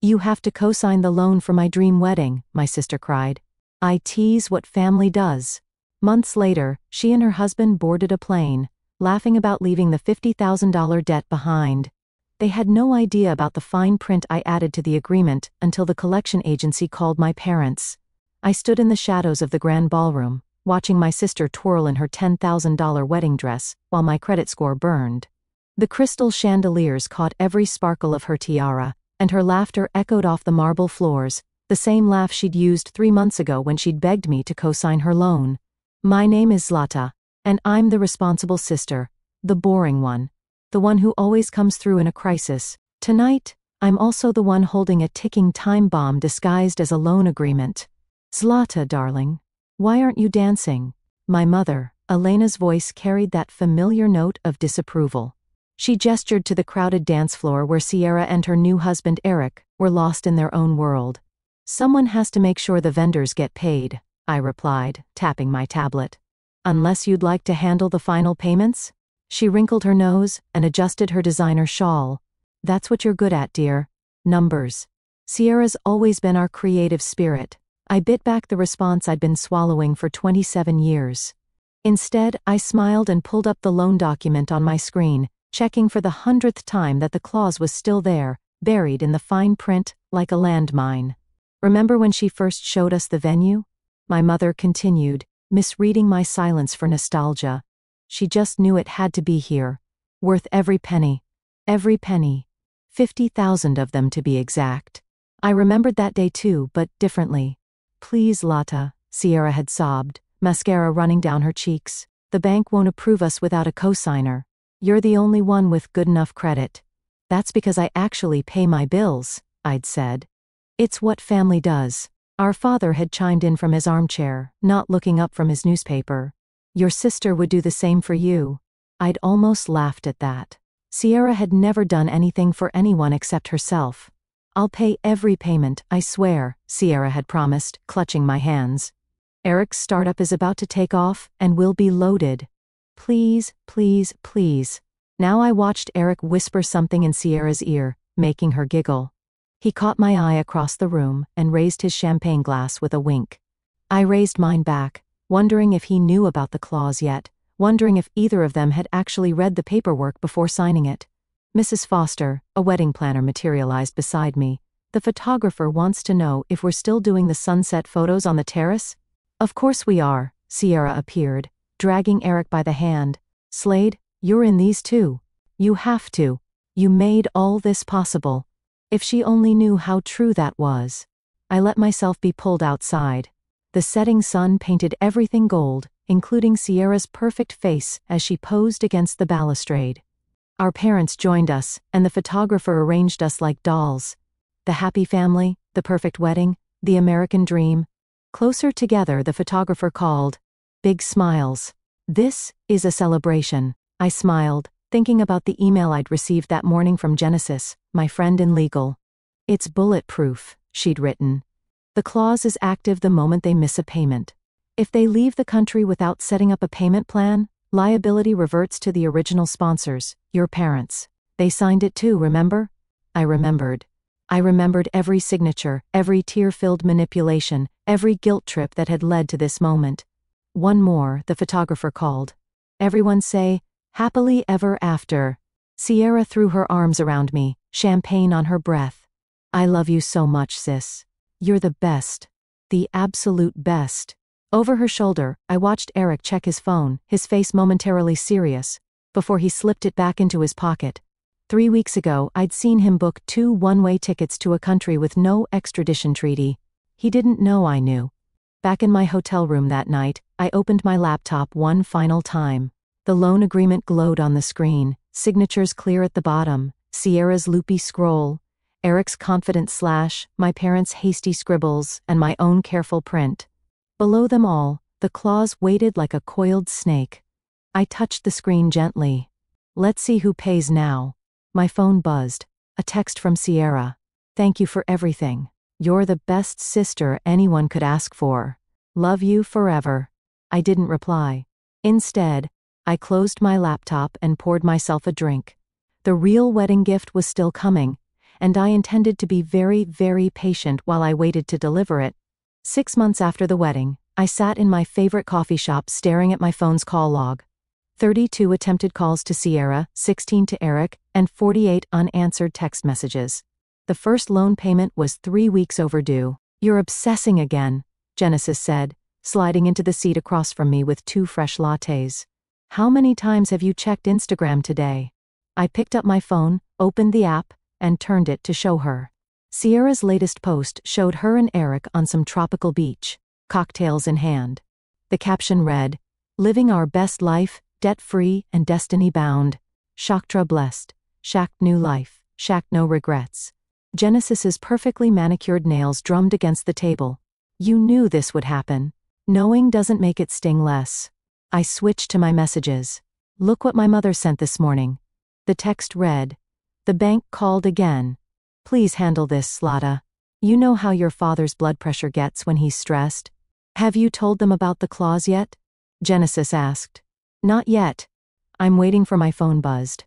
You have to co-sign the loan for my dream wedding, my sister cried. I tease what family does. Months later, she and her husband boarded a plane, laughing about leaving the $50,000 debt behind. They had no idea about the fine print I added to the agreement until the collection agency called my parents. I stood in the shadows of the grand ballroom, watching my sister twirl in her $10,000 wedding dress while my credit score burned. The crystal chandeliers caught every sparkle of her tiara, and her laughter echoed off the marble floors, the same laugh she'd used 3 months ago when she'd begged me to co-sign her loan. My name is Zlata, and I'm the responsible sister, the boring one, the one who always comes through in a crisis. Tonight, I'm also the one holding a ticking time bomb disguised as a loan agreement. Zlata, darling, why aren't you dancing? My mother, Elena's voice carried that familiar note of disapproval. She gestured to the crowded dance floor where Sierra and her new husband Eric were lost in their own world. Someone has to make sure the vendors get paid, I replied, tapping my tablet. Unless you'd like to handle the final payments? She wrinkled her nose and adjusted her designer shawl. That's what you're good at, dear. Numbers. Sierra's always been our creative spirit. I bit back the response I'd been swallowing for 27 years. Instead, I smiled and pulled up the loan document on my screen, checking for the 100th time that the clause was still there, buried in the fine print like a landmine. Remember when she first showed us the venue? My mother continued, misreading my silence for nostalgia. She just knew it had to be here. Worth every penny. Every penny. 50,000 of them to be exact. I remembered that day too, but differently. Please, Lata, Sierra had sobbed, mascara running down her cheeks. The bank won't approve us without a cosigner. You're the only one with good enough credit. That's because I actually pay my bills, I'd said. It's what family does. Our father had chimed in from his armchair, not looking up from his newspaper. Your sister would do the same for you. I'd almost laughed at that. Sierra had never done anything for anyone except herself. I'll pay every payment, I swear, Sierra had promised, clutching my hands. Eric's startup is about to take off and we'll be loaded. Please, please, please. Now I watched Eric whisper something in Sierra's ear, making her giggle. He caught my eye across the room and raised his champagne glass with a wink. I raised mine back, wondering if he knew about the clause yet, wondering if either of them had actually read the paperwork before signing it. Mrs. Foster, a wedding planner, materialized beside me. The photographer wants to know if we're still doing the sunset photos on the terrace? Of course we are, Sierra appeared, dragging Eric by the hand. Slade, you're in these too. You have to. You made all this possible. If she only knew how true that was. I let myself be pulled outside. The setting sun painted everything gold, including Sierra's perfect face as she posed against the balustrade. Our parents joined us, and the photographer arranged us like dolls. The happy family, the perfect wedding, the American dream. Closer together, the photographer called. Big smiles. This is a celebration. I smiled, thinking about the email I'd received that morning from Genesis, my friend in legal. It's bulletproof, she'd written. The clause is active the moment they miss a payment. If they leave the country without setting up a payment plan, liability reverts to the original sponsors, your parents. They signed it too, remember? I remembered. I remembered every signature, every tear-filled manipulation, every guilt trip that had led to this moment. One more, the photographer called. Everyone say, happily ever after. Sierra threw her arms around me, champagne on her breath. I love you so much, sis. You're the best. The absolute best. Over her shoulder, I watched Eric check his phone, his face momentarily serious, before he slipped it back into his pocket. 3 weeks ago, I'd seen him book 2 one-way tickets to a country with no extradition treaty. He didn't know I knew. Back in my hotel room that night, I opened my laptop one final time. The loan agreement glowed on the screen, signatures clear at the bottom, Sierra's loopy scroll, Eric's confident slash, my parents' hasty scribbles, and my own careful print. Below them all, the clause waited like a coiled snake. I touched the screen gently. Let's see who pays now. My phone buzzed. A text from Sierra. Thank you for everything. You're the best sister anyone could ask for. Love you forever. I didn't reply. Instead, I closed my laptop and poured myself a drink. The real wedding gift was still coming, and I intended to be very, very patient while I waited to deliver it. 6 months after the wedding, I sat in my favorite coffee shop staring at my phone's call log. 32 attempted calls to Sierra, 16 to Eric, and 48 unanswered text messages. The first loan payment was 3 weeks overdue. "You're obsessing again," Genesis said, sliding into the seat across from me with 2 fresh lattes. "How many times have you checked Instagram today?" I picked up my phone, opened the app, and turned it to show her. Sierra's latest post showed her and Eric on some tropical beach, cocktails in hand. The caption read, "Living our best life, debt-free and destiny-bound. Shaktra blessed. Shak new life. Shak no regrets." Genesis's perfectly manicured nails drummed against the table. "You knew this would happen. Knowing doesn't make it sting less." I switched to my messages. "Look what my mother sent this morning." The text read, "The bank called again. Please handle this, Zlata. You know how your father's blood pressure gets when he's stressed. Have you told them about the clause yet?" Genesis asked. "Not yet. I'm waiting for my phone buzzed.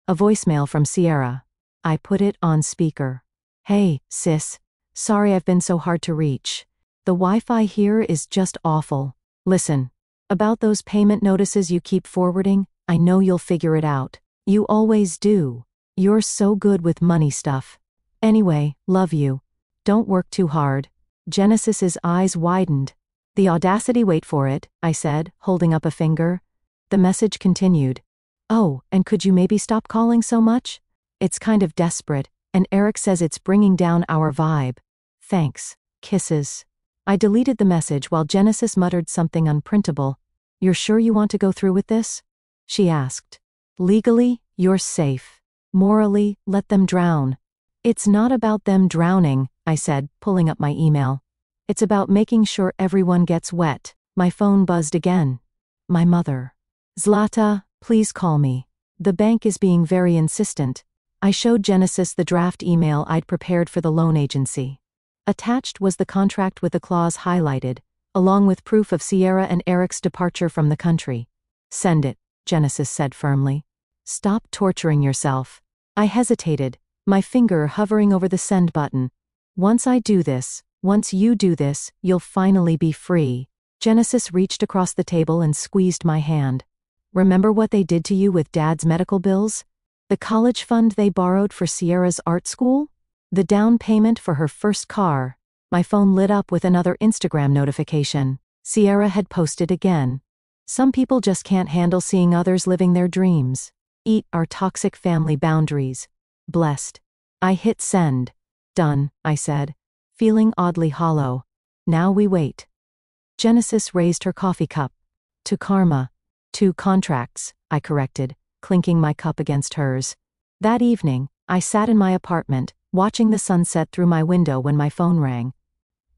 A voicemail from Sierra. I put it on speaker. "Hey, sis. Sorry I've been so hard to reach. The Wi-Fi here is just awful. Listen. About those payment notices you keep forwarding, I know you'll figure it out. You always do. You're so good with money stuff. Anyway, love you. Don't work too hard." Genesis's eyes widened. "The audacity, wait for it," I said, holding up a finger. The message continued. "Oh, and could you maybe stop calling so much? It's kind of desperate, and Eric says it's bringing down our vibe. Thanks. Kisses." I deleted the message while Genesis muttered something unprintable. "You're sure you want to go through with this?" she asked. "Legally, you're safe. Morally, let them drown." "It's not about them drowning," I said, pulling up my email. "It's about making sure everyone gets wet." My phone buzzed again. My mother. "Zlata, please call me. The bank is being very insistent." I showed Genesis the draft email I'd prepared for the loan agency. Attached was the contract with the clause highlighted, along with proof of Sierra and Eric's departure from the country. "Send it," Genesis said firmly. "Stop torturing yourself." I hesitated, my finger hovering over the send button. Once you do this, you'll finally be free." Genesis reached across the table and squeezed my hand. "Remember what they did to you with Dad's medical bills? The college fund they borrowed for Sierra's art school? The down payment for her first car?" My phone lit up with another Instagram notification. Sierra had posted again. "Some people just can't handle seeing others living their dreams. Eat our toxic family boundaries. Blessed." I hit send. "Done," I said, feeling oddly hollow. "Now we wait." Genesis raised her coffee cup. "To karma. 2 contracts," I corrected, clinking my cup against hers. That evening, I sat in my apartment, watching the sunset through my window when my phone rang.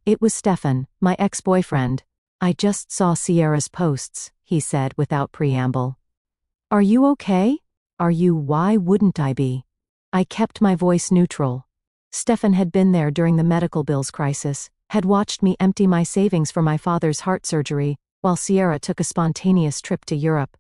It was Stefan, my ex-boyfriend. "I just saw Sierra's posts," he said without preamble. "Are you okay?" Why wouldn't I be?" I kept my voice neutral. Stefan had been there during the medical bills crisis, had watched me empty my savings for my father's heart surgery, while Sierra took a spontaneous trip to Europe.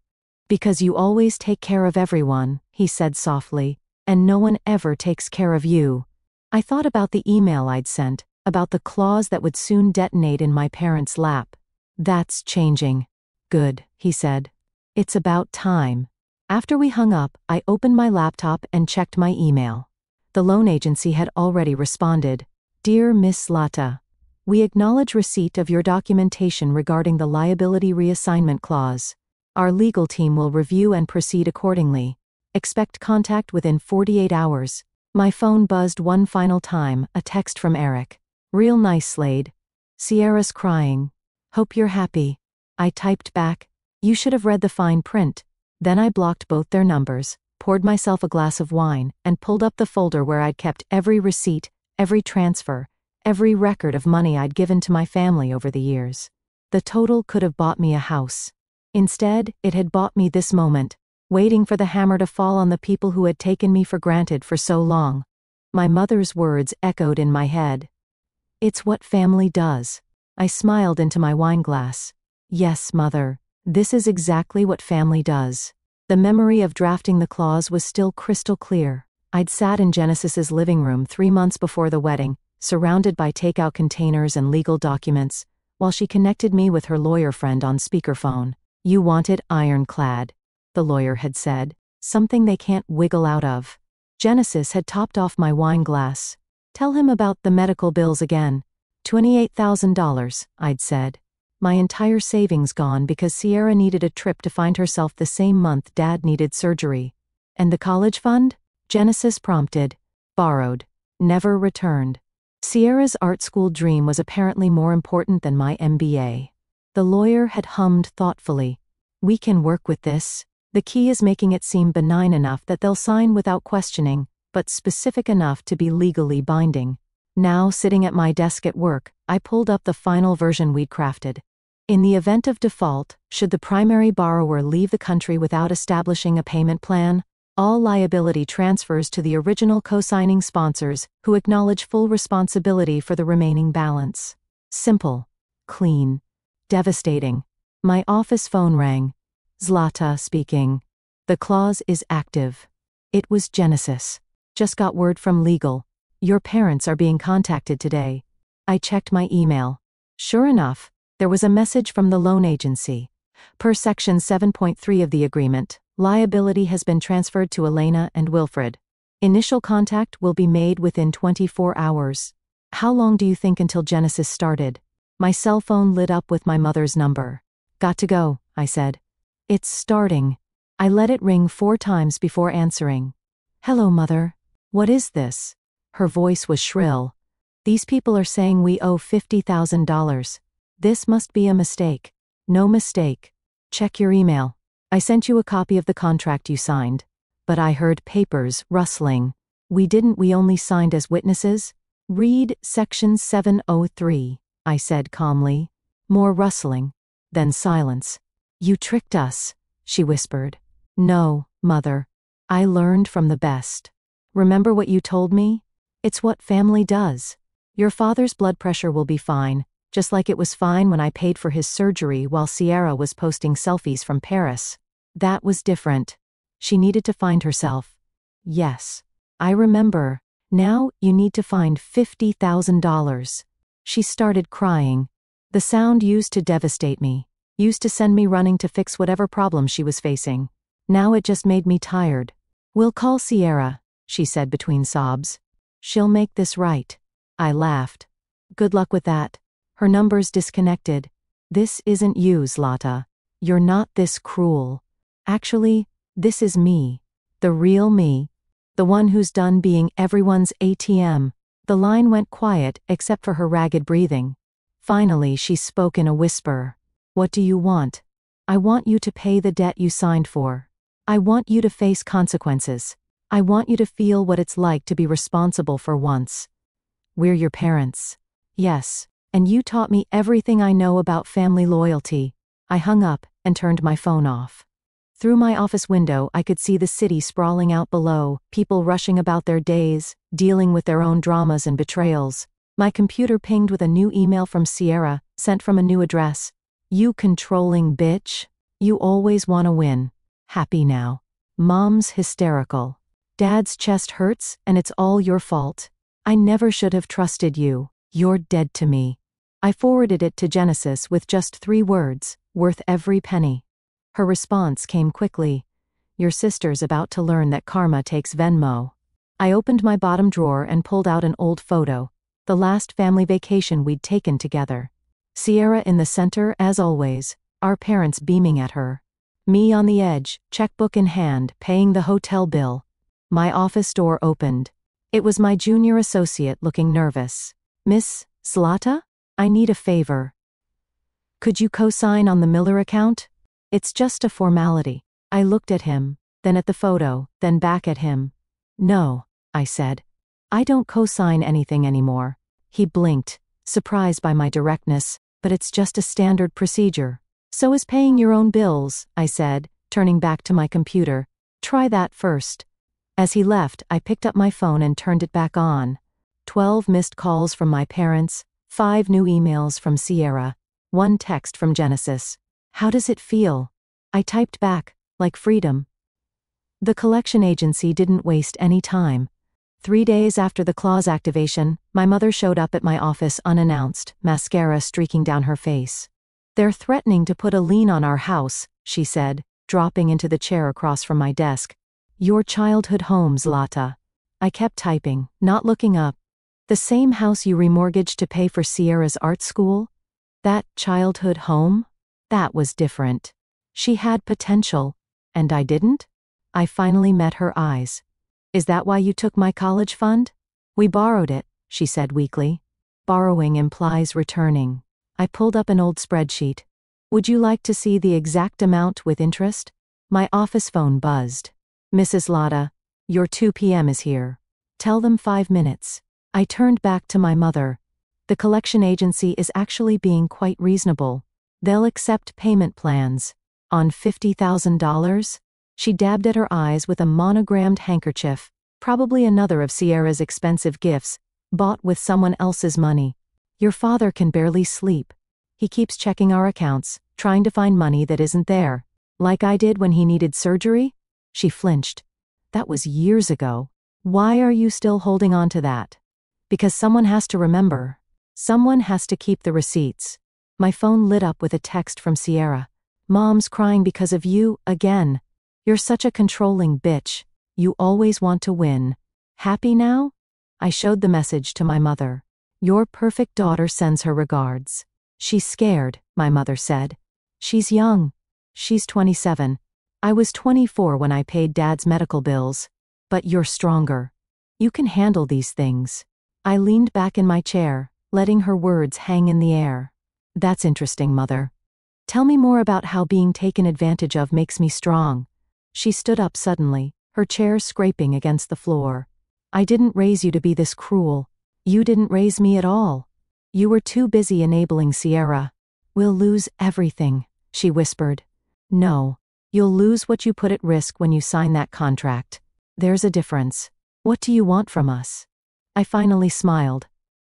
"Because you always take care of everyone," he said softly, "and no one ever takes care of you." I thought about the email I'd sent, about the clause that would soon detonate in my parents' lap. "That's changing." "Good," he said. "It's about time." After we hung up, I opened my laptop and checked my email. The loan agency had already responded. "Dear Miss Zlata, we acknowledge receipt of your documentation regarding the liability reassignment clause. Our legal team will review and proceed accordingly. Expect contact within 48 hours. My phone buzzed one final time, a text from Eric. "Real nice, Slade. Sierra's crying. Hope you're happy." I typed back, "You should have read the fine print." Then I blocked both their numbers, poured myself a glass of wine, and pulled up the folder where I'd kept every receipt, every transfer, every record of money I'd given to my family over the years. The total could have bought me a house. Instead, it had bought me this moment, waiting for the hammer to fall on the people who had taken me for granted for so long. My mother's words echoed in my head. "It's what family does." I smiled into my wine glass. "Yes, Mother. This is exactly what family does." The memory of drafting the clause was still crystal clear. I'd sat in Genesis's living room 3 months before the wedding, surrounded by takeout containers and legal documents, while she connected me with her lawyer friend on speakerphone. "You want it ironclad," the lawyer had said, "something they can't wiggle out of." Genesis had topped off my wine glass. "Tell him about the medical bills again." $28,000, I'd said. My entire savings gone because Sierra needed a trip to find herself the same month Dad needed surgery. "And the college fund?" Genesis prompted. "Borrowed. Never returned." Sierra's art school dream was apparently more important than my MBA. The lawyer had hummed thoughtfully. "We can work with this. The key is making it seem benign enough that they'll sign without questioning, but specific enough to be legally binding." Now, sitting at my desk at work, I pulled up the final version we'd crafted. In the event of default, should the primary borrower leave the country without establishing a payment plan, all liability transfers to the original co-signing sponsors, who acknowledge full responsibility for the remaining balance. Simple. Clean. Devastating. My office phone rang. "Zlata speaking. The clause is active." It was Genesis. "Just got word from legal. Your parents are being contacted today." I checked my email. Sure enough, there was a message from the loan agency. Per Section 7.3 of the agreement, liability has been transferred to Elena and Wilfred. Initial contact will be made within 24 hours. How long do you think until Genesis started? My cell phone lit up with my mother's number. "Got to go," I said. "It's starting." I let it ring 4 times before answering. "Hello, Mother. What is this?" Her voice was shrill. "These people are saying we owe $50,000. This must be a mistake." "No mistake. Check your email. I sent you a copy of the contract you signed." But I heard papers rustling. We only signed as witnesses?" "Read Section 703, I said calmly. More rustling. Then silence. "You tricked us," she whispered. "No, Mother. I learned from the best. Remember what you told me? It's what family does. Your father's blood pressure will be fine, just like it was fine when I paid for his surgery while Sierra was posting selfies from Paris. That was different. She needed to find herself." "Yes. I remember. Now you need to find $50,000. She started crying. The sound used to devastate me, used to send me running to fix whatever problem she was facing. Now it just made me tired. "We'll call Sierra," she said between sobs. "She'll make this right." I laughed. "Good luck with that. Her number's disconnected." "This isn't you, Zlata. You're not this cruel. Actually, this is me. The real me. The one who's done being everyone's ATM." The line went quiet except for her ragged breathing. Finally, she spoke in a whisper. "What do you want?" "I want you to pay the debt you signed for. I want you to face consequences. I want you to feel what it's like to be responsible for once." "We're your parents." "Yes, and you taught me everything I know about family loyalty." I hung up and turned my phone off. Through my office window, I could see the city sprawling out below, people rushing about their days, dealing with their own dramas and betrayals. My computer pinged with a new email from Sierra, sent from a new address. "You controlling bitch. You always want to win. Happy now. Mom's hysterical. Dad's chest hurts, and it's all your fault. I never should have trusted you. You're dead to me." I forwarded it to Genesis with just 3 words, worth every penny. Her response came quickly. "Your sister's about to learn that karma takes Venmo." I opened my bottom drawer and pulled out an old photo, the last family vacation we'd taken together. Sierra in the center, as always, our parents beaming at her. Me on the edge, checkbook in hand, paying the hotel bill. My office door opened. It was my junior associate looking nervous. "Miss Zlata? I need a favor. Could you co-sign on the Miller account? It's just a formality." I looked at him, then at the photo, then back at him. "No," I said. "I don't co-sign anything anymore." He blinked, surprised by my directness, "But it's just a standard procedure." "So is paying your own bills," I said, turning back to my computer. "Try that first." As he left, I picked up my phone and turned it back on. 12 missed calls from my parents, 5 new emails from Sierra, 1 text from Genesis. "How does it feel?" I typed back, "Like freedom." The collection agency didn't waste any time. 3 days after the clause activation, my mother showed up at my office unannounced, mascara streaking down her face. "They're threatening to put a lien on our house," she said, dropping into the chair across from my desk. "Your childhood home, Zlata." I kept typing, not looking up. "The same house you remortgaged to pay for Sierra's art school? That childhood home? That was different. She had potential, and I didn't?" I finally met her eyes. "Is that why you took my college fund?" "We borrowed it," she said weakly. "Borrowing implies returning." I pulled up an old spreadsheet. "Would you like to see the exact amount with interest?" My office phone buzzed. "Mrs. Latta, your 2 p.m. is here. Tell them 5 minutes." I turned back to my mother. "The collection agency is actually being quite reasonable. They'll accept payment plans. On $50,000? She dabbed at her eyes with a monogrammed handkerchief, probably another of Sierra's expensive gifts, bought with someone else's money. "Your father can barely sleep. He keeps checking our accounts, trying to find money that isn't there. Like I did when he needed surgery?" She flinched. "That was years ago. Why are you still holding on to that?" "Because someone has to remember. Someone has to keep the receipts." My phone lit up with a text from Sierra. "Mom's crying because of you, again. You're such a controlling bitch. You always want to win. Happy now?" I showed the message to my mother. "Your perfect daughter sends her regards." "She's scared," my mother said. "She's young. She's 27. I was 24 when I paid Dad's medical bills. But you're stronger. You can handle these things." I leaned back in my chair, letting her words hang in the air. "That's interesting, Mother. Tell me more about how being taken advantage of makes me strong." She stood up suddenly, her chair scraping against the floor. "I didn't raise you to be this cruel. You didn't raise me at all. You were too busy enabling Sierra." "We'll lose everything," she whispered. "No. You'll lose what you put at risk when you sign that contract. There's a difference. What do you want from us?" I finally smiled.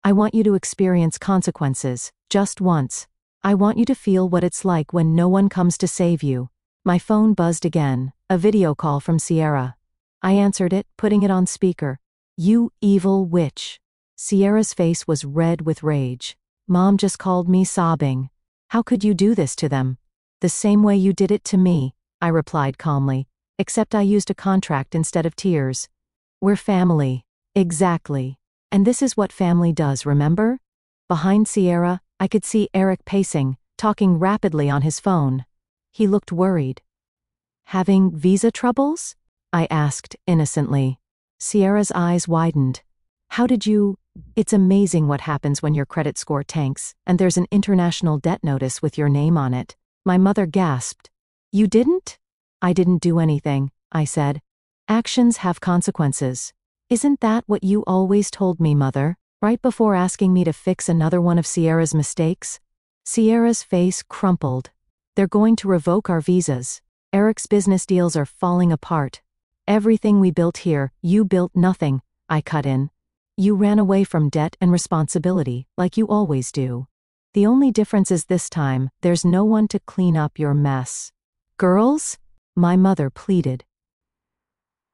"I want you to experience consequences, just once. I want you to feel what it's like when no one comes to save you." My phone buzzed again, a video call from Sierra. I answered it, putting it on speaker. "You evil witch." Sierra's face was red with rage. "Mom just called me sobbing. How could you do this to them?" "The same way you did it to me," I replied calmly, "except I used a contract instead of tears. We're family." "Exactly. And this is what family does, remember?" Behind Sierra, I could see Eric pacing, talking rapidly on his phone. He looked worried. "Having visa troubles?" I asked innocently. Sierra's eyes widened. "How did you—" "It's amazing what happens when your credit score tanks, and there's an international debt notice with your name on it." My mother gasped. "You didn't?" "I didn't do anything," I said. "Actions have consequences. Isn't that what you always told me, Mother, right before asking me to fix another one of Sierra's mistakes?" Sierra's face crumpled. "They're going to revoke our visas. Eric's business deals are falling apart. Everything we built here, you built nothing," I cut in. "You ran away from debt and responsibility, like you always do. The only difference is this time, there's no one to clean up your mess." "Girls?" my mother pleaded.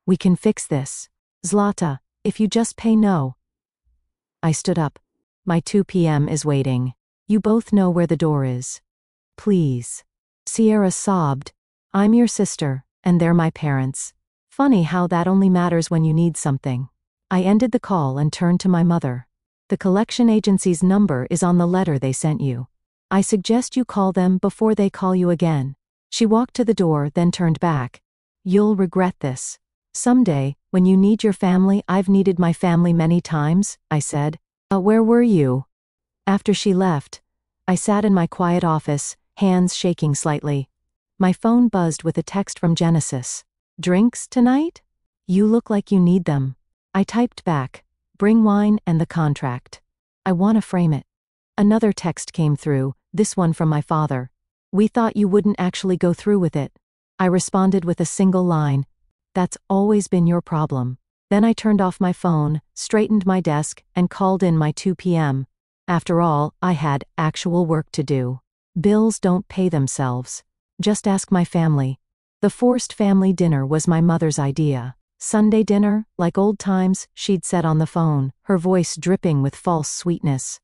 "We can fix this. Zlata, if you just pay no." I stood up. "My 2 p.m. is waiting. You both know where the door is. Please." Sierra sobbed. "I'm your sister, and they're my parents. Funny how that only matters when you need something." I ended the call and turned to my mother. "The collection agency's number is on the letter they sent you. I suggest you call them before they call you again." She walked to the door, then turned back. "You'll regret this. Someday, when you need your family, I've needed my family many times," I said. Where were you?" After she left, I sat in my quiet office, hands shaking slightly. My phone buzzed with a text from Genesis. "Drinks tonight? You look like you need them." I typed back, "Bring wine and the contract. I want to frame it." Another text came through, this one from my father. "We thought you wouldn't actually go through with it." I responded with a single line, "That's always been your problem." Then I turned off my phone, straightened my desk, and called in my 2 p.m. After all, I had actual work to do. Bills don't pay themselves. Just ask my family. The forced family dinner was my mother's idea. Sunday dinner, like old times, she'd said on the phone, her voice dripping with false sweetness.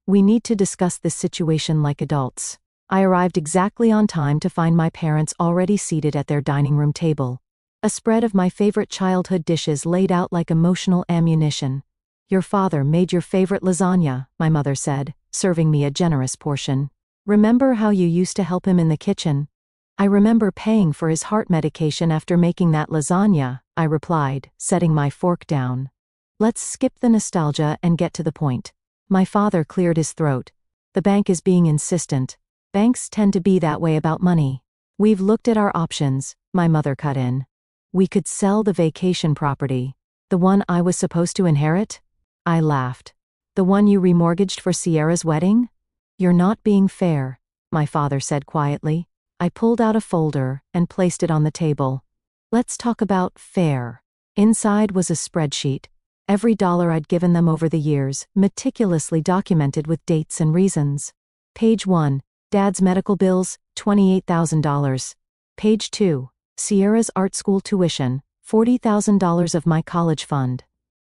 We need to discuss this situation like adults. I arrived exactly on time to find my parents already seated at their dining room table. A spread of my favorite childhood dishes laid out like emotional ammunition. Your father made your favorite lasagna, my mother said, serving me a generous portion. Remember how you used to help him in the kitchen? I remember paying for his heart medication after making that lasagna, I replied, setting my fork down. Let's skip the nostalgia and get to the point. My father cleared his throat. The bank is being insistent. Banks tend to be that way about money. We've looked at our options, my mother cut in. We could sell the vacation property. The one I was supposed to inherit? I laughed. The one you remortgaged for Sierra's wedding? You're not being fair, my father said quietly. I pulled out a folder and placed it on the table. Let's talk about fair. Inside was a spreadsheet. Every dollar I'd given them over the years, meticulously documented with dates and reasons. Page 1. Dad's medical bills, $28,000. Page 2. Sierra's art school tuition, $40,000 of my college fund.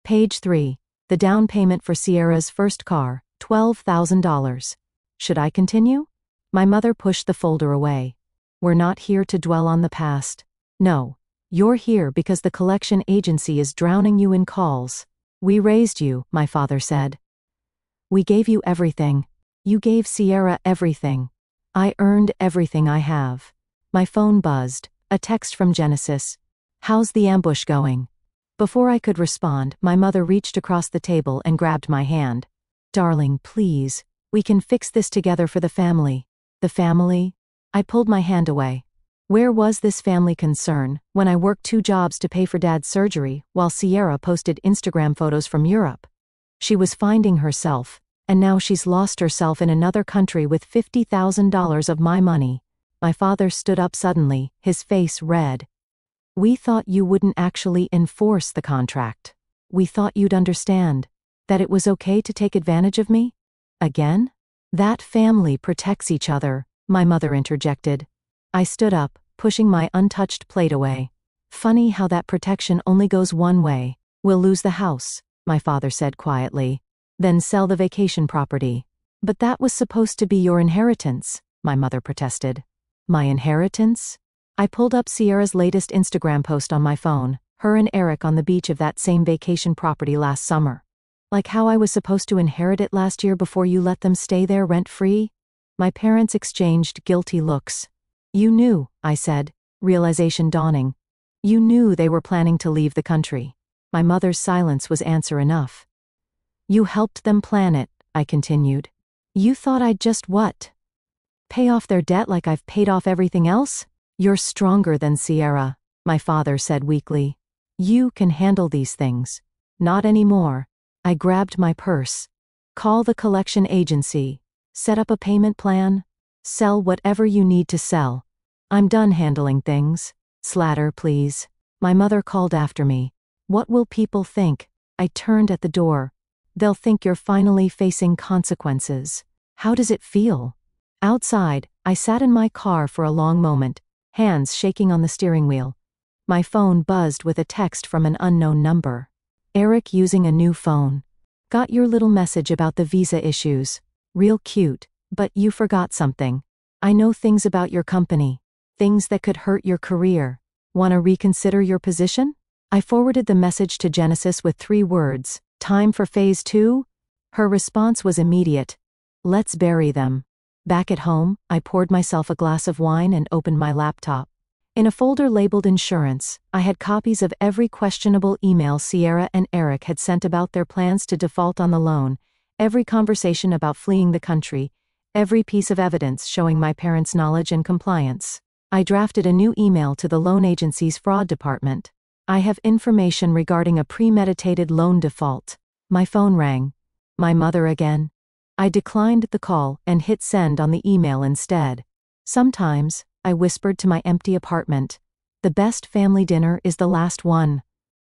Page 3. The down payment for Sierra's first car, $12,000. Should I continue? My mother pushed the folder away. We're not here to dwell on the past. No. You're here because the collection agency is drowning you in calls. We raised you, my father said. We gave you everything. You gave Sierra everything. I earned everything I have. My phone buzzed. A text from Genesis. How's the ambush going? Before I could respond, my mother reached across the table and grabbed my hand. Darling, please. We can fix this together for the family. The family? I pulled my hand away. Where was this family concern when I worked 2 jobs to pay for Dad's surgery while Sierra posted Instagram photos from Europe? She was finding herself, and now she's lost herself in another country with $50,000 of my money. My father stood up suddenly, his face red. We thought you wouldn't actually enforce the contract. We thought you'd understand. That it was okay to take advantage of me? Again? That family protects each other, my mother interjected. I stood up, pushing my untouched plate away. Funny how that protection only goes one way. We'll lose the house, my father said quietly. Then sell the vacation property. But that was supposed to be your inheritance, my mother protested. My inheritance? I pulled up Sierra's latest Instagram post on my phone, her and Eric on the beach of that same vacation property last summer. Like how I was supposed to inherit it last year before you let them stay there rent-free? My parents exchanged guilty looks. You knew, I said, realization dawning. You knew they were planning to leave the country. My mother's silence was answer enough. You helped them plan it, I continued. You thought I'd just what? Pay off their debt like I've paid off everything else? You're stronger than Sierra, my father said weakly. You can handle these things. Not anymore. I grabbed my purse. Call the collection agency. Set up a payment plan. Sell whatever you need to sell. I'm done handling things. Slatter, please. My mother called after me. What will people think? I turned at the door. They'll think you're finally facing consequences. How does it feel? Outside, I sat in my car for a long moment, hands shaking on the steering wheel. My phone buzzed with a text from an unknown number. Eric using a new phone. Got your little message about the visa issues. Real cute, but you forgot something. I know things about your company. Things that could hurt your career. Want to reconsider your position? I forwarded the message to Genesis with 3 words. Time for phase 2? Her response was immediate. Let's bury them. Back at home, I poured myself a glass of wine and opened my laptop. In a folder labeled insurance, I had copies of every questionable email Sierra and Eric had sent about their plans to default on the loan, every conversation about fleeing the country, every piece of evidence showing my parents' knowledge and compliance. I drafted a new email to the loan agency's fraud department. I have information regarding a premeditated loan default. My phone rang. My mother again. I declined the call and hit send on the email instead. Sometimes, I whispered to my empty apartment, the best family dinner is the last one.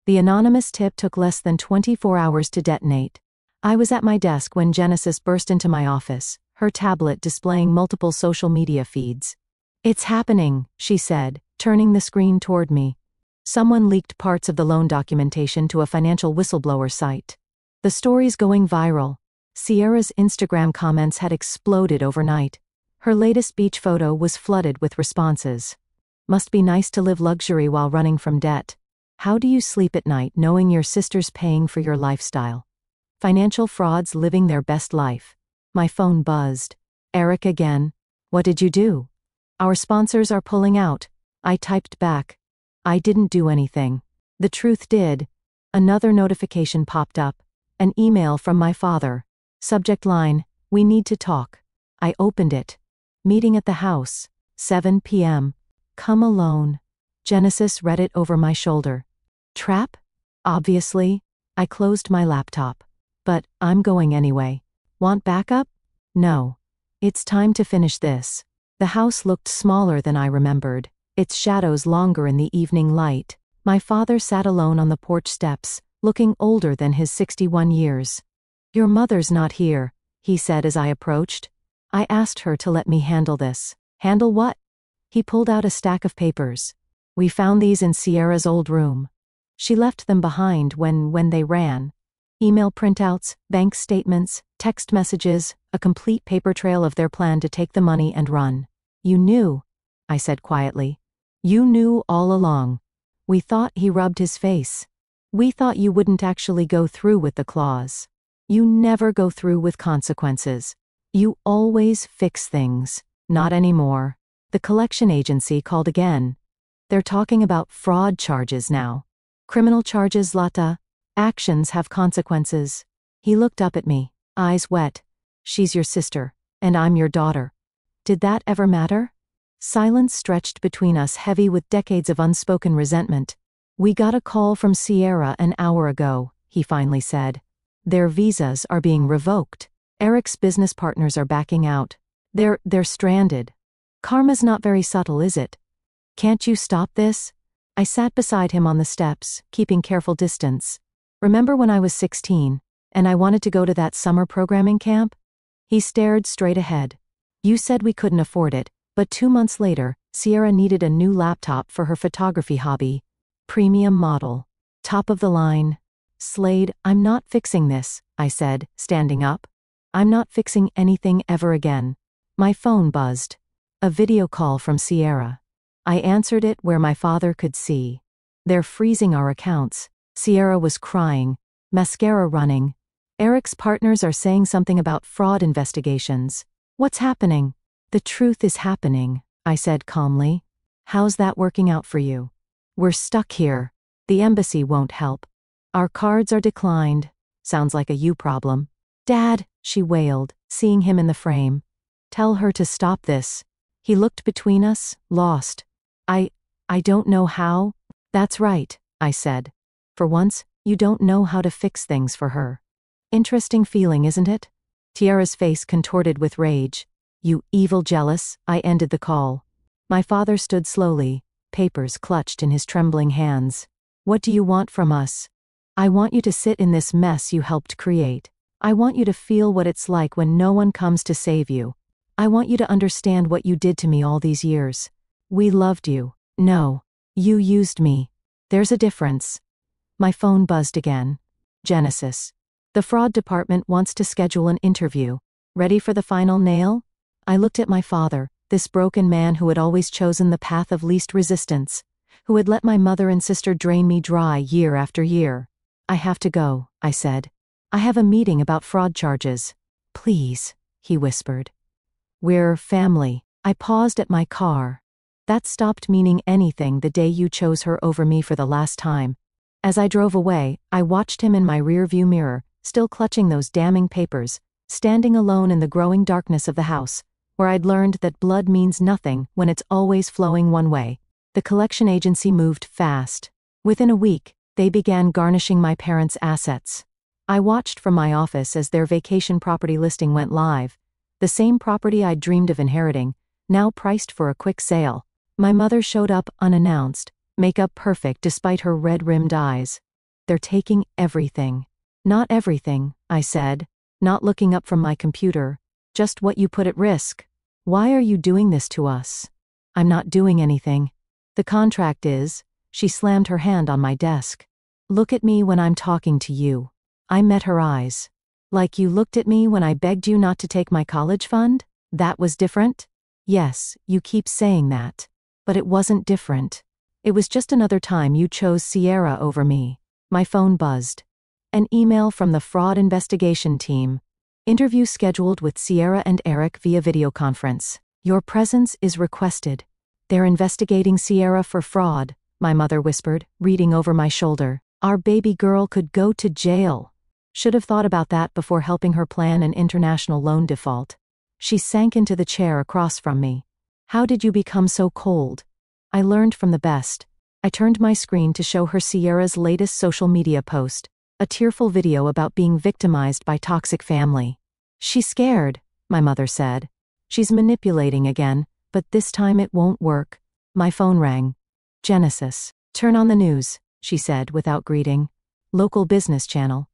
The anonymous tip took less than 24 hours to detonate. I was at my desk when Genesis burst into my office, her tablet displaying multiple social media feeds. It's happening, she said, turning the screen toward me. Someone leaked parts of the loan documentation to a financial whistleblower site. The story's going viral. Sierra's Instagram comments had exploded overnight. Her latest beach photo was flooded with responses. Must be nice to live luxury while running from debt. How do you sleep at night knowing your sister's paying for your lifestyle? Financial frauds living their best life. My phone buzzed. Eric again. What did you do? Our sponsors are pulling out. I typed back. I didn't do anything. The truth did. Another notification popped up. An email from my father. Subject line, we need to talk. I opened it. Meeting at the house. 7 p.m. Come alone. Genesis read it over my shoulder. Trap? Obviously. I closed my laptop. But I'm going anyway. Want backup? No. It's time to finish this. The house looked smaller than I remembered, its shadows longer in the evening light. My father sat alone on the porch steps, looking older than his 61 years. Your mother's not here, he said as I approached. I asked her to let me handle this. Handle what? He pulled out a stack of papers. We found these in Sierra's old room. She left them behind when they ran. Email printouts, bank statements, text messages, a complete paper trail of their plan to take the money and run. You knew, I said quietly. You knew all along. We thought he rubbed his face. We thought you wouldn't actually go through with the clause. You never go through with consequences. You always fix things. Not anymore. The collection agency called again. They're talking about fraud charges now. Criminal charges, Lata. Actions have consequences. He looked up at me, eyes wet. She's your sister, and I'm your daughter. Did that ever matter? Silence stretched between us, heavy with decades of unspoken resentment. We got a call from Sierra an hour ago, he finally said. Their visas are being revoked. Eric's business partners are backing out. They're stranded. Karma's not very subtle, is it? Can't you stop this? I sat beside him on the steps, keeping careful distance. Remember when I was 16, and I wanted to go to that summer programming camp? He stared straight ahead. You said we couldn't afford it, but 2 months later, Sierra needed a new laptop for her photography hobby. Premium model. Top of the line. Slade, I'm not fixing this, I said, standing up. I'm not fixing anything ever again. My phone buzzed. A video call from Sierra. I answered it where my father could see. They're freezing our accounts. Sierra was crying, mascara running. Eric's partners are saying something about fraud investigations. What's happening? The truth is happening, I said calmly. How's that working out for you? We're stuck here. The embassy won't help. Our cards are declined. Sounds like a you problem. Dad, she wailed, seeing him in the frame. Tell her to stop this. He looked between us, lost. I don't know how. That's right, I said. For once, you don't know how to fix things for her. Interesting feeling, isn't it? Tiara's face contorted with rage. You evil jealous, I ended the call. My father stood slowly, papers clutched in his trembling hands. What do you want from us? I want you to sit in this mess you helped create. I want you to feel what it's like when no one comes to save you. I want you to understand what you did to me all these years. We loved you. No. You used me. There's a difference. My phone buzzed again. Genesis. The fraud department wants to schedule an interview. Ready for the final nail? I looked at my father, this broken man who had always chosen the path of least resistance, who had let my mother and sister drain me dry year after year. I have to go, I said. I have a meeting about fraud charges. Please, he whispered. We're family. I paused at my car. That stopped meaning anything the day you chose her over me for the last time. As I drove away, I watched him in my rearview mirror, still clutching those damning papers, standing alone in the growing darkness of the house, where I'd learned that blood means nothing when it's always flowing one way. The collection agency moved fast. Within a week, they began garnishing my parents' assets. I watched from my office as their vacation property listing went live. The same property I'd dreamed of inheriting, now priced for a quick sale. My mother showed up unannounced, makeup perfect despite her red-rimmed eyes. They're taking everything. Not everything, I said, not looking up from my computer. Just what you put at risk. Why are you doing this to us? I'm not doing anything. The contract is, she slammed her hand on my desk. Look at me when I'm talking to you. I met her eyes. Like you looked at me when I begged you not to take my college fund? That was different? Yes, you keep saying that. But it wasn't different. It was just another time you chose Sierra over me. My phone buzzed. An email from the fraud investigation team. Interview scheduled with Sierra and Eric via video conference. Your presence is requested. They're investigating Sierra for fraud, my mother whispered, reading over my shoulder. Our baby girl could go to jail. Should have thought about that before helping her plan an international loan default. She sank into the chair across from me. How did you become so cold? I learned from the best. I turned my screen to show her Sierra's latest social media post, a tearful video about being victimized by toxic family. She's scared, my mother said. She's manipulating again, but this time it won't work. My phone rang. Genesis. Turn on the news, she said without greeting. Local business channel.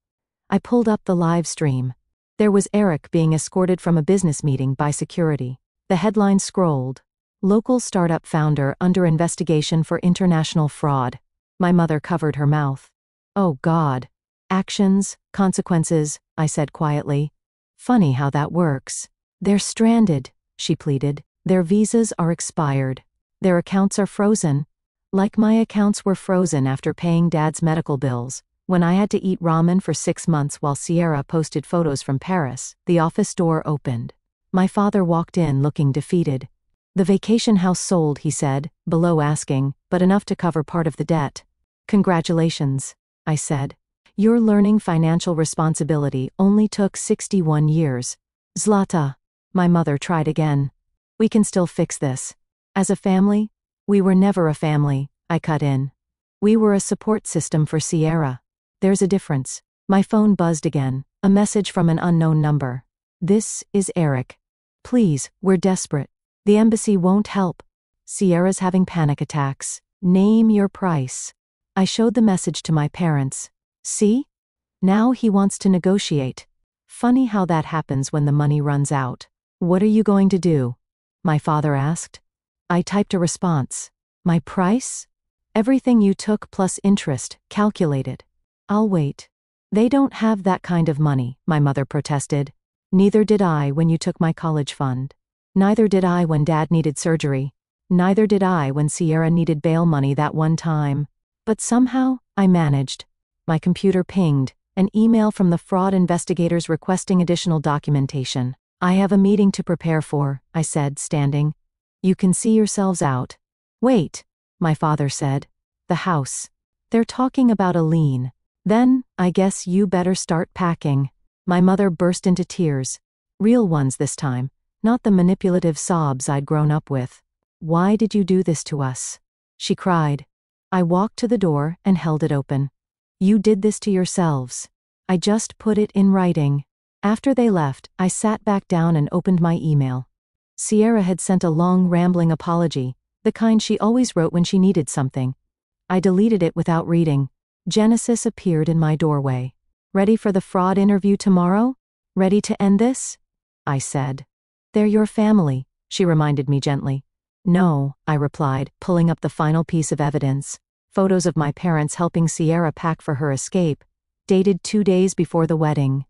I pulled up the live stream. There was Eric being escorted from a business meeting by security. The headline scrolled. Local startup founder under investigation for international fraud. My mother covered her mouth. Oh God. Actions, consequences, I said quietly. Funny how that works. They're stranded, she pleaded. Their visas are expired. Their accounts are frozen. Like my accounts were frozen after paying Dad's medical bills. When I had to eat ramen for 6 months while Sierra posted photos from Paris, the office door opened. My father walked in looking defeated. The vacation house sold, he said, below asking, but enough to cover part of the debt. Congratulations, I said. Your learning financial responsibility only took 61 years. Zlata. My mother tried again. We can still fix this. As a family? We were never a family, I cut in. We were a support system for Sierra. There's a difference. My phone buzzed again, a message from an unknown number. This is Eric. Please, we're desperate. The embassy won't help. Sierra's having panic attacks. Name your price. I showed the message to my parents. See? Now he wants to negotiate. Funny how that happens when the money runs out. What are you going to do? My father asked. I typed a response. My price? Everything you took plus interest, calculated. I'll wait. They don't have that kind of money, my mother protested. Neither did I when you took my college fund. Neither did I when Dad needed surgery. Neither did I when Sierra needed bail money that one time. But somehow, I managed. My computer pinged, an email from the fraud investigators requesting additional documentation. I have a meeting to prepare for, I said, standing. You can see yourselves out. Wait, my father said. The house. They're talking about a lien. Then, I guess you better start packing. My mother burst into tears. Real ones this time, not the manipulative sobs I'd grown up with. Why did you do this to us? She cried. I walked to the door and held it open. You did this to yourselves. I just put it in writing. After they left, I sat back down and opened my email. Sierra had sent a long rambling apology, the kind she always wrote when she needed something. I deleted it without reading. Genesis appeared in my doorway. Ready for the fraud interview tomorrow? Ready to end this? I said. They're your family, she reminded me gently. No, I replied, pulling up the final piece of evidence. Photos of my parents helping Sierra pack for her escape, dated 2 days before the wedding.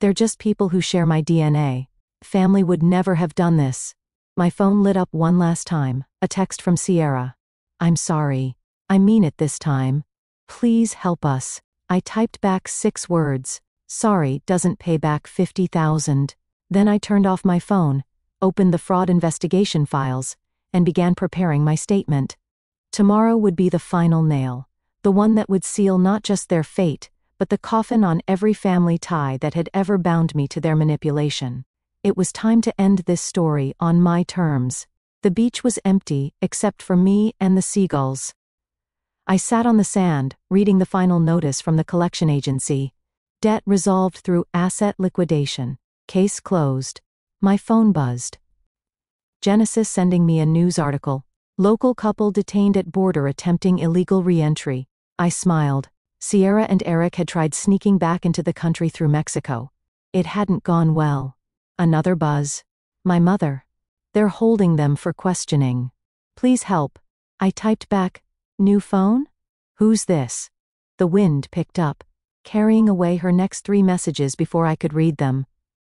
They're just people who share my DNA. Family would never have done this. My phone lit up one last time, a text from Sierra. I'm sorry. I mean it this time. Please help us. I typed back 6 words. Sorry doesn't pay back $50,000. Then I turned off my phone, opened the fraud investigation files, and began preparing my statement. Tomorrow would be the final nail, the one that would seal not just their fate, but the coffin on every family tie that had ever bound me to their manipulation. It was time to end this story on my terms. The beach was empty, except for me and the seagulls. I sat on the sand, reading the final notice from the collection agency. Debt resolved through asset liquidation. Case closed. My phone buzzed. Genesis sending me a news article. Local couple detained at border attempting illegal re-entry. I smiled. Sierra and Eric had tried sneaking back into the country through Mexico. It hadn't gone well. Another buzz. My mother. They're holding them for questioning. Please help. I typed back, "New phone? Who's this?" The wind picked up, carrying away her next 3 messages before I could read them.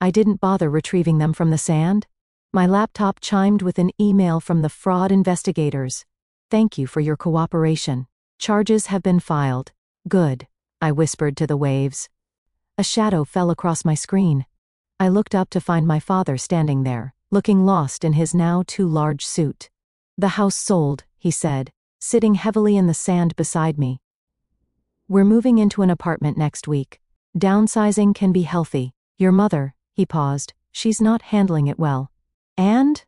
I didn't bother retrieving them from the sand. My laptop chimed with an email from the fraud investigators. "Thank you for your cooperation. Charges have been filed." "Good," I whispered to the waves. A shadow fell across my screen. I looked up to find my father standing there, looking lost in his now too large suit. "The house sold," he said, sitting heavily in the sand beside me. "We're moving into an apartment next week. Downsizing can be healthy. Your mother," he paused, "she's not handling it well." And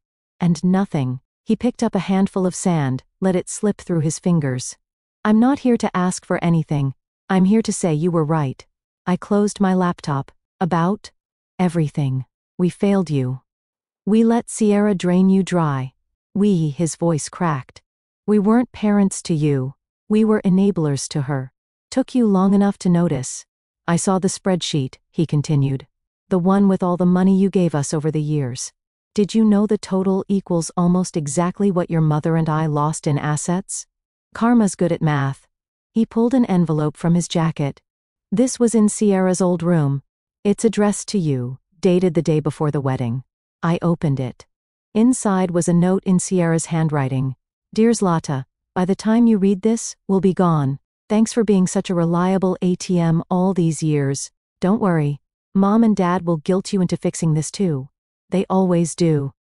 nothing. He picked up a handful of sand, let it slip through his fingers. "I'm not here to ask for anything. I'm here to say you were right." I closed my laptop. "About everything. We failed you. We let Sierra drain you dry. We," his voice cracked. "We weren't parents to you. We were enablers to her. Took you long enough to notice." "I saw the spreadsheet," he continued. "The one with all the money you gave us over the years. Did you know the total equals almost exactly what your mother and I lost in assets? Karma's good at math." He pulled an envelope from his jacket. "This was in Sierra's old room. It's addressed to you, dated the day before the wedding." I opened it. Inside was a note in Sierra's handwriting. "Dear Zlata, by the time you read this, we'll be gone. Thanks for being such a reliable ATM all these years. Don't worry. Mom and Dad will guilt you into fixing this too. They always do.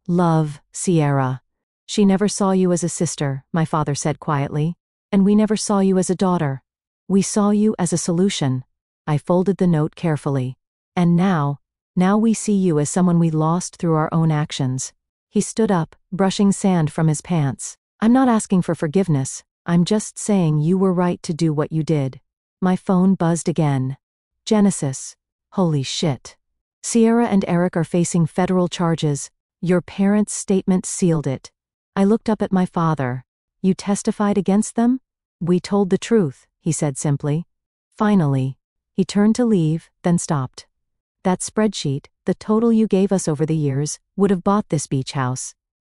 Love, Sierra." "She never saw you as a sister," my father said quietly. "And we never saw you as a daughter. We saw you as a solution." I folded the note carefully. "And now we see you as someone we lost through our own actions." He stood up, brushing sand from his pants. "I'm not asking for forgiveness. I'm just saying you were right to do what you did." My phone buzzed again. "Genesis. Holy shit. Sierra and Eric are facing federal charges. Your parents' statement sealed it." I looked up at my father. "You testified against them?" "We told the truth," he said simply. "Finally." He turned to leave, then stopped. "That spreadsheet, the total you gave us over the years, would have bought this beach house."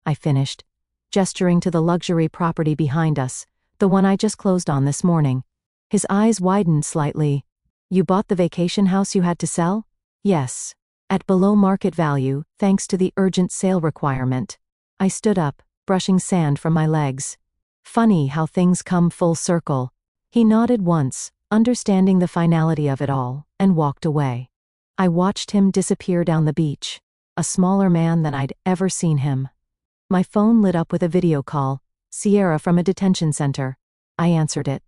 I finished, gesturing to the luxury property behind us, the one I just closed on this morning. His eyes widened slightly. "You bought the vacation house you had to sell?" "Yes. At below market value, thanks to the urgent sale requirement." I stood up, brushing sand from my legs. "Funny how things come full circle." He nodded once, understanding the finality of it all, and walked away. I watched him disappear down the beach, a smaller man than I'd ever seen him. My phone lit up with a video call, Sierra from a detention center. I answered it.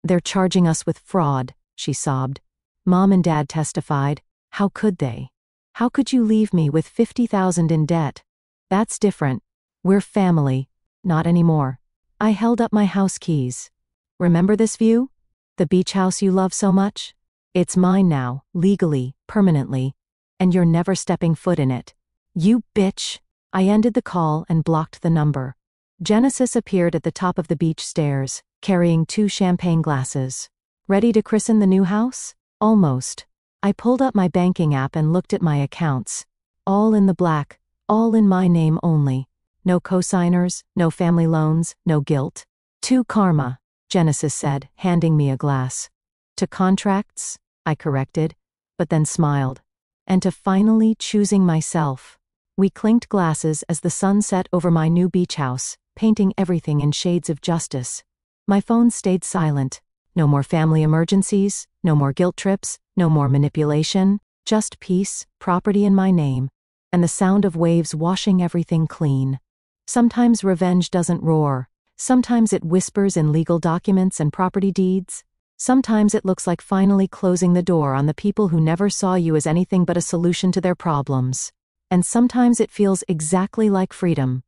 "They're charging us with fraud," she sobbed. "Mom and Dad testified. How could they? How could you leave me with $50,000 in debt?" "That's different. We're family." "Not anymore." I held up my house keys. "Remember this view? The beach house you love so much? It's mine now, legally, permanently. And you're never stepping foot in it." "You bitch." I ended the call and blocked the number. Genesis appeared at the top of the beach stairs, carrying 2 champagne glasses. "Ready to christen the new house?" "Almost." I pulled up my banking app and looked at my accounts. All in the black, all in my name only. No cosigners, no family loans, no guilt. "To karma," Genesis said, handing me a glass. "To contracts," I corrected, but then smiled. "And to finally choosing myself." We clinked glasses as the sun set over my new beach house, painting everything in shades of justice. My phone stayed silent. No more family emergencies, no more guilt trips, no more manipulation, just peace, property in my name, and the sound of waves washing everything clean. Sometimes revenge doesn't roar. Sometimes it whispers in legal documents and property deeds. Sometimes it looks like finally closing the door on the people who never saw you as anything but a solution to their problems. And sometimes it feels exactly like freedom,